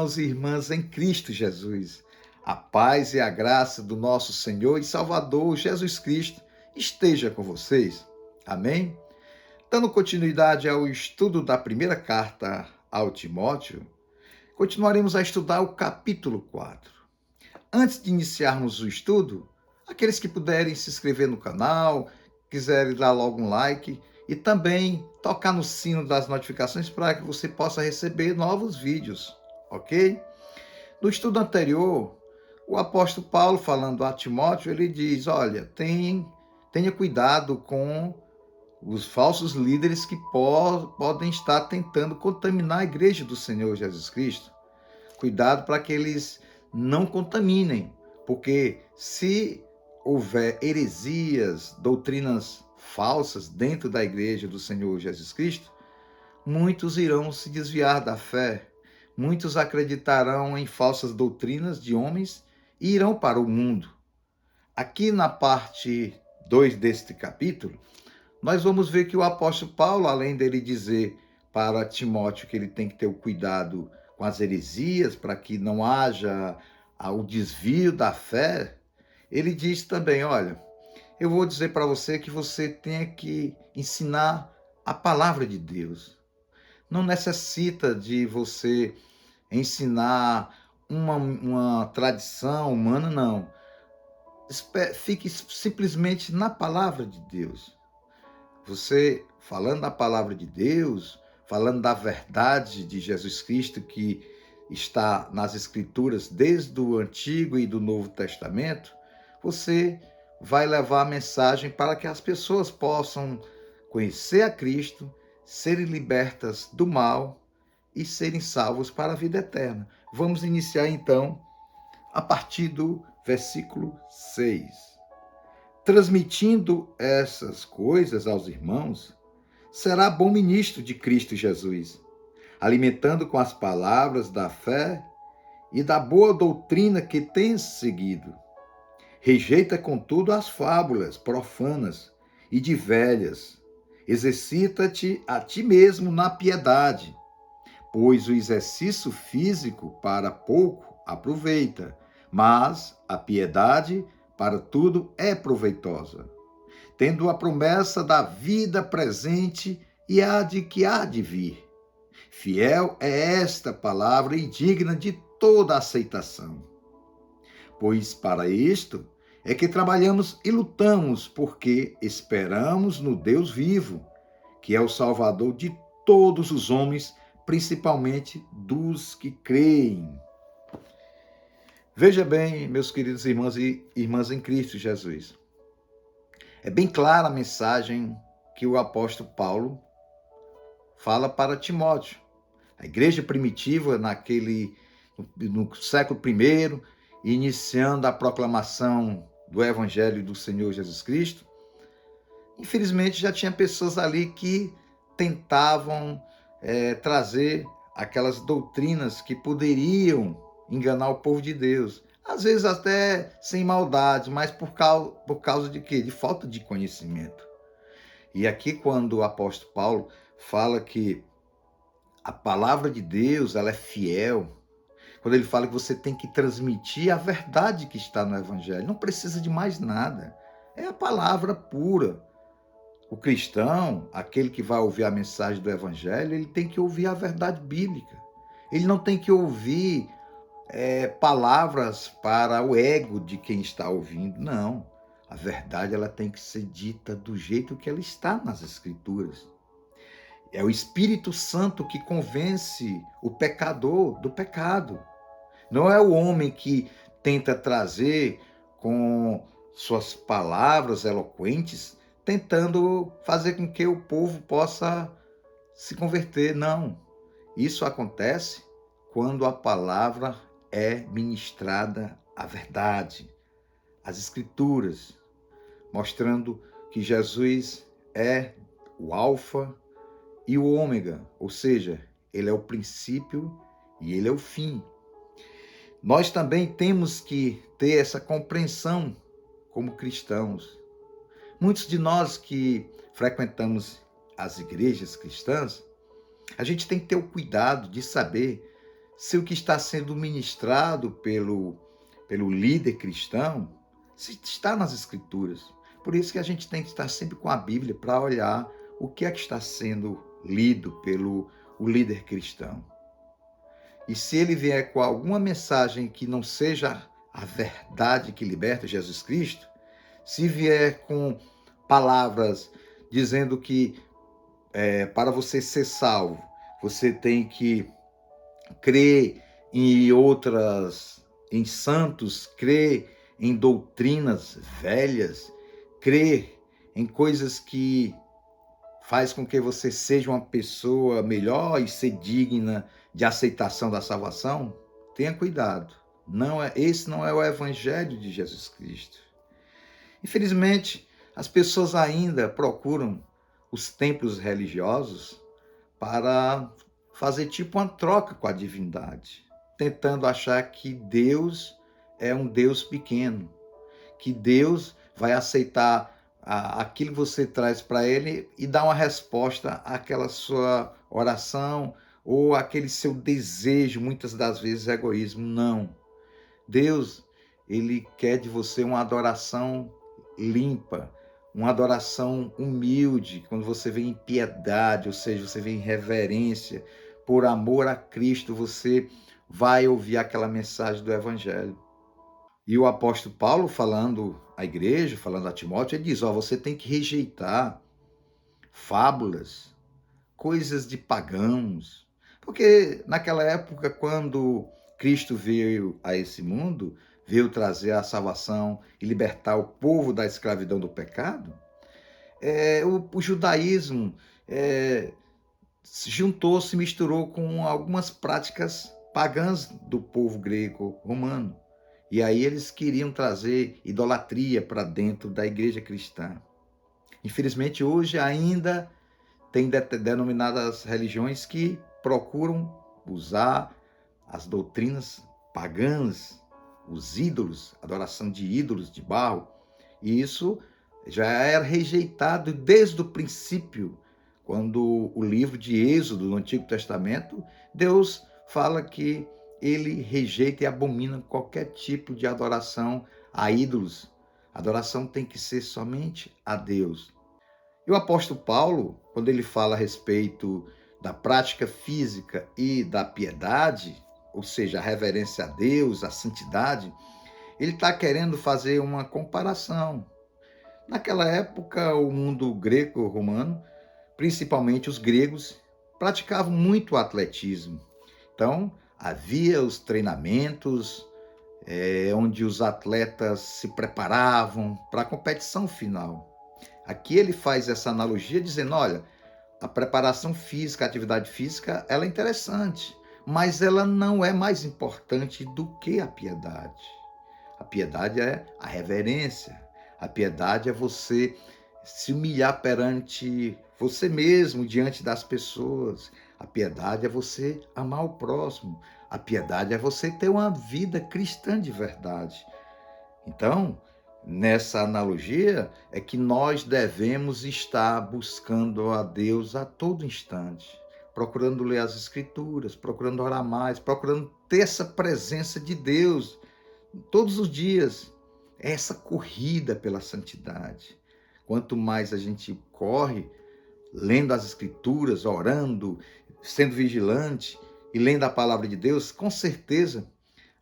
irmãos e irmãs em Cristo Jesus. A paz e a graça do nosso Senhor e Salvador Jesus Cristo esteja com vocês. Amém? Dando continuidade ao estudo da primeira carta ao Timóteo, continuaremos a estudar o capítulo 4. Antes de iniciarmos o estudo, aqueles que puderem se inscrever no canal, quiserem dar logo um like e também tocar no sino das notificações para que você possa receber novos vídeos, ok? No estudo anterior, o apóstolo Paulo, falando a Timóteo, ele diz, olha, tenha cuidado com os falsos líderes que podem estar tentando contaminar a igreja do Senhor Jesus Cristo. Cuidado para que eles não contaminem, porque se houver heresias, doutrinas falsas dentro da igreja do Senhor Jesus Cristo, muitos irão se desviar da fé, muitos acreditarão em falsas doutrinas de homens e irão para o mundo. Aqui na parte 2 deste capítulo, nós vamos ver que o apóstolo Paulo, além dele dizer para Timóteo que ele tem que ter o cuidado com as heresias, para que não haja o desvio da fé, ele diz também, olha, eu vou dizer para você que você tem que ensinar a palavra de Deus. Não necessita de você ensinar uma tradição humana, não. Fique simplesmente na palavra de Deus. Você, falando da palavra de Deus, falando da verdade de Jesus Cristo que está nas Escrituras desde o Antigo e do Novo Testamento, você vai levar a mensagem para que as pessoas possam conhecer a Cristo, serem libertas do mal e serem salvos para a vida eterna. Vamos iniciar então a partir do versículo 6. Transmitindo essas coisas aos irmãos, será bom ministro de Cristo Jesus, alimentando com as palavras da fé e da boa doutrina que tens seguido. Rejeita, contudo, as fábulas profanas e de velhas. Exercita-te a ti mesmo na piedade, pois o exercício físico para pouco aproveita, mas a piedade para tudo é proveitosa, tendo a promessa da vida presente e a de que há de vir. Fiel é esta palavra e digna de toda aceitação. Pois para isto é que trabalhamos e lutamos, porque esperamos no Deus vivo, que é o Salvador de todos os homens, principalmente dos que creem. Veja bem, meus queridos irmãos e irmãs em Cristo Jesus. É bem clara a mensagem que o apóstolo Paulo fala para Timóteo. A igreja primitiva, no século I, iniciando a proclamação do Evangelho do Senhor Jesus Cristo, infelizmente já tinha pessoas ali que tentavam trazer aquelas doutrinas que poderiam enganar o povo de Deus. Às vezes até sem maldade, mas por causa de quê? De falta de conhecimento. E aqui quando o apóstolo Paulo fala que a palavra de Deus ela é fiel, quando ele fala que você tem que transmitir a verdade que está no Evangelho, não precisa de mais nada. É a palavra pura. O cristão, aquele que vai ouvir a mensagem do Evangelho, ele tem que ouvir a verdade bíblica. Ele não tem que ouvir palavras para o ego de quem está ouvindo. Não. A verdade ela tem que ser dita do jeito que ela está nas Escrituras. É o Espírito Santo que convence o pecador do pecado. Não é o homem que tenta trazer com suas palavras eloquentes, tentando fazer com que o povo possa se converter. Não. Isso acontece quando a palavra é ministrada a verdade, as Escrituras, mostrando que Jesus é o Alfa e o Ômega, ou seja, ele é o princípio e ele é o fim. Nós também temos que ter essa compreensão como cristãos. Muitos de nós que frequentamos as igrejas cristãs, a gente tem que ter o cuidado de saber se o que está sendo ministrado pelo líder cristão se está nas Escrituras. Por isso que a gente tem que estar sempre com a Bíblia para olhar o que é que está sendo lido pelo o líder cristão. E se ele vier com alguma mensagem que não seja a verdade que liberta, Jesus Cristo, se vier com palavras dizendo que para você ser salvo, você tem que crer em santos, crer em doutrinas velhas, crer em coisas que faz com que você seja uma pessoa melhor e ser digna de aceitação da salvação, tenha cuidado. Esse não é o evangelho de Jesus Cristo. Infelizmente, as pessoas ainda procuram os templos religiosos para fazer tipo uma troca com a divindade, tentando achar que Deus é um Deus pequeno, que Deus vai aceitar aquilo que você traz para ele e dar uma resposta àquela sua oração ou aquele seu desejo, muitas das vezes egoísmo. Não. Deus, ele quer de você uma adoração limpa, uma adoração humilde, quando você vem em piedade, ou seja, você vem em reverência, por amor a Cristo, você vai ouvir aquela mensagem do Evangelho. E o apóstolo Paulo, falando à igreja, falando a Timóteo, ele diz, você tem que rejeitar fábulas, coisas de pagãos. Porque naquela época, quando Cristo veio a esse mundo, veio trazer a salvação e libertar o povo da escravidão do pecado, o judaísmo juntou-se, misturou com algumas práticas pagãs do povo grego-romano. E aí eles queriam trazer idolatria para dentro da igreja cristã. Infelizmente, hoje ainda tem denominadas religiões que procuram usar as doutrinas pagãs, os ídolos, adoração de ídolos de barro. E isso já era rejeitado desde o princípio, quando o livro de Êxodo, no Antigo Testamento, Deus fala que ele rejeita e abomina qualquer tipo de adoração a ídolos. A adoração tem que ser somente a Deus. E o apóstolo Paulo, quando ele fala a respeito da prática física e da piedade, ou seja, a reverência a Deus, a santidade, ele está querendo fazer uma comparação. Naquela época, o mundo greco-romano, principalmente os gregos, praticavam muito o atletismo. Então, havia os treinamentos onde os atletas se preparavam para a competição final. Aqui ele faz essa analogia dizendo, olha, a preparação física, a atividade física, ela é interessante, mas ela não é mais importante do que a piedade. A piedade é a reverência. A piedade é você se humilhar perante você mesmo, diante das pessoas. A piedade é você amar o próximo. A piedade é você ter uma vida cristã de verdade. Então, nessa analogia, é que nós devemos estar buscando a Deus a todo instante, procurando ler as Escrituras, procurando orar mais, procurando ter essa presença de Deus todos os dias. Essa corrida pela santidade. Quanto mais a gente corre, lendo as Escrituras, orando, sendo vigilante e lendo a palavra de Deus, com certeza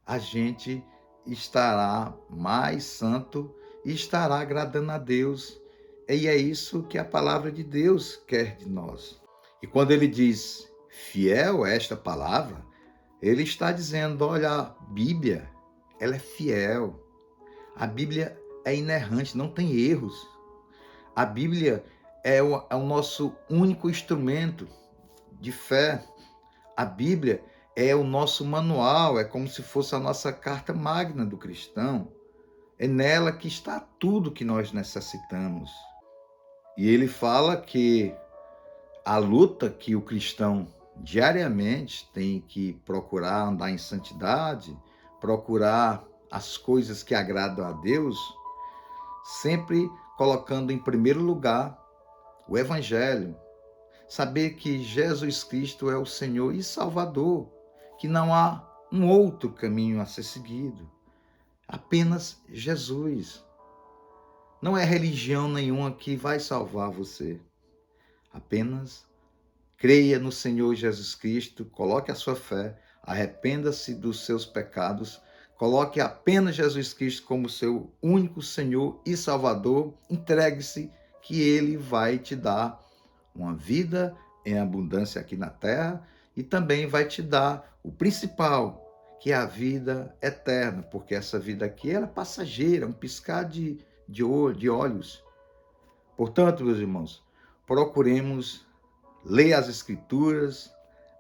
a gente estará mais santo e estará agradando a Deus. E é isso que a palavra de Deus quer de nós. E quando ele diz fiel a esta palavra, ele está dizendo, olha, a Bíblia, ela é fiel. A Bíblia é inerrante, não tem erros. A Bíblia é o nosso único instrumento de fé. A Bíblia é o nosso manual, é como se fosse a nossa carta magna do cristão. É nela que está tudo que nós necessitamos. E ele fala que a luta que o cristão diariamente tem que procurar andar em santidade, procurar as coisas que agradam a Deus, sempre colocando em primeiro lugar o Evangelho. Saber que Jesus Cristo é o Senhor e Salvador, que não há um outro caminho a ser seguido, apenas Jesus. Não é religião nenhuma que vai salvar você. Apenas creia no Senhor Jesus Cristo, coloque a sua fé, arrependa-se dos seus pecados, coloque apenas Jesus Cristo como seu único Senhor e Salvador, entregue-se que Ele vai te dar uma vida em abundância aqui na terra e também vai te dar o principal, que é a vida eterna, porque essa vida aqui ela é passageira, um piscar de olhos. Portanto, meus irmãos, procuremos ler as Escrituras,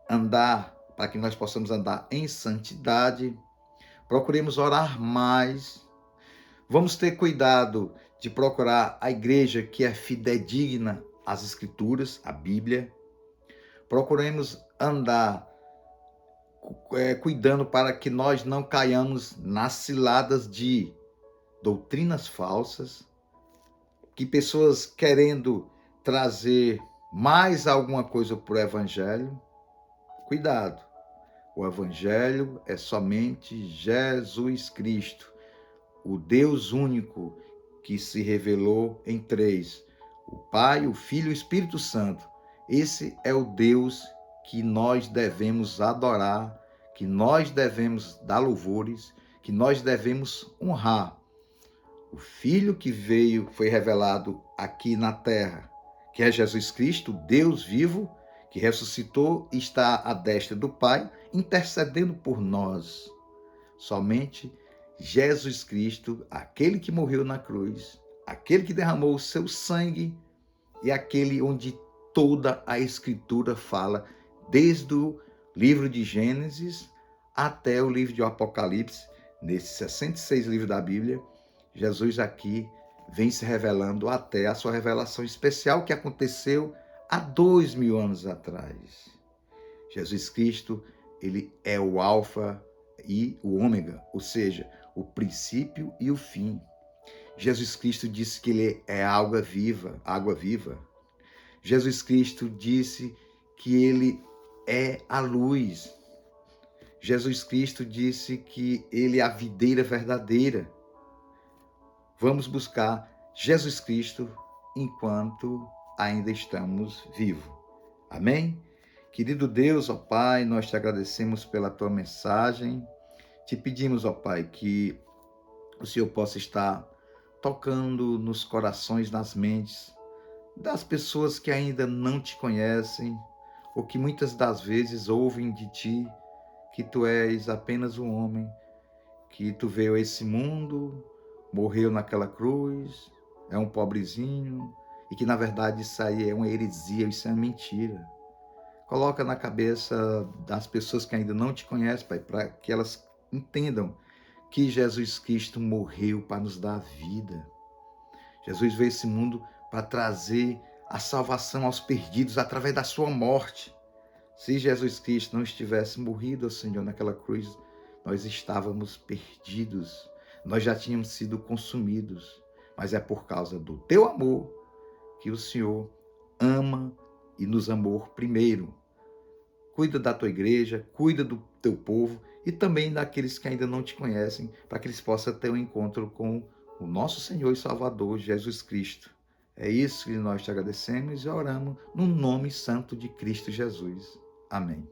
andar, para que nós possamos andar em santidade, procuremos orar mais, vamos ter cuidado de procurar a igreja que é fidedigna às Escrituras, à Bíblia, procuremos andar cuidando para que nós não caiamos nas ciladas de doutrinas falsas, que pessoas querendo trazer mais alguma coisa para o Evangelho. Cuidado, o Evangelho é somente Jesus Cristo, o Deus único que se revelou em três, o Pai, o Filho e o Espírito Santo. Esse é o Deus que nós devemos adorar, que nós devemos dar louvores, que nós devemos honrar. O Filho que veio, foi revelado aqui na terra, que é Jesus Cristo, Deus vivo, que ressuscitou e está à destra do Pai, intercedendo por nós. Somente Jesus Cristo, aquele que morreu na cruz, aquele que derramou o seu sangue e aquele onde toda a Escritura fala, desde o livro de Gênesis até o livro de Apocalipse, nesses 66 livros da Bíblia, Jesus aqui vem se revelando até a sua revelação especial que aconteceu há 2000 anos atrás. Jesus Cristo, ele é o Alfa e o Ômega, ou seja, o princípio e o fim. Jesus Cristo disse que ele é água viva, água viva. Jesus Cristo disse que ele é a luz. Jesus Cristo disse que ele é a videira verdadeira. Vamos buscar Jesus Cristo enquanto ainda estamos vivos. Amém? Querido Deus, ó Pai, nós te agradecemos pela tua mensagem. Te pedimos, ó Pai, que o Senhor possa estar tocando nos corações, nas mentes das pessoas que ainda não te conhecem ou que muitas das vezes ouvem de ti que tu és apenas um homem, que tu veio a esse mundo, morreu naquela cruz, é um pobrezinho e que na verdade isso aí é uma heresia, isso é uma mentira. Coloca na cabeça das pessoas que ainda não te conhecem, Pai, para que elas entendam que Jesus Cristo morreu para nos dar vida. Jesus veio a esse mundo para trazer a salvação aos perdidos através da sua morte. Se Jesus Cristo não estivesse morrido, Senhor, naquela cruz, nós estávamos perdidos. Nós já tínhamos sido consumidos. Mas é por causa do teu amor que o Senhor ama e nos amou primeiro. Cuida da tua igreja, cuida do teu povo e também daqueles que ainda não te conhecem, para que eles possam ter um encontro com o nosso Senhor e Salvador, Jesus Cristo. É isso que nós te agradecemos e oramos no nome santo de Cristo Jesus. Amém.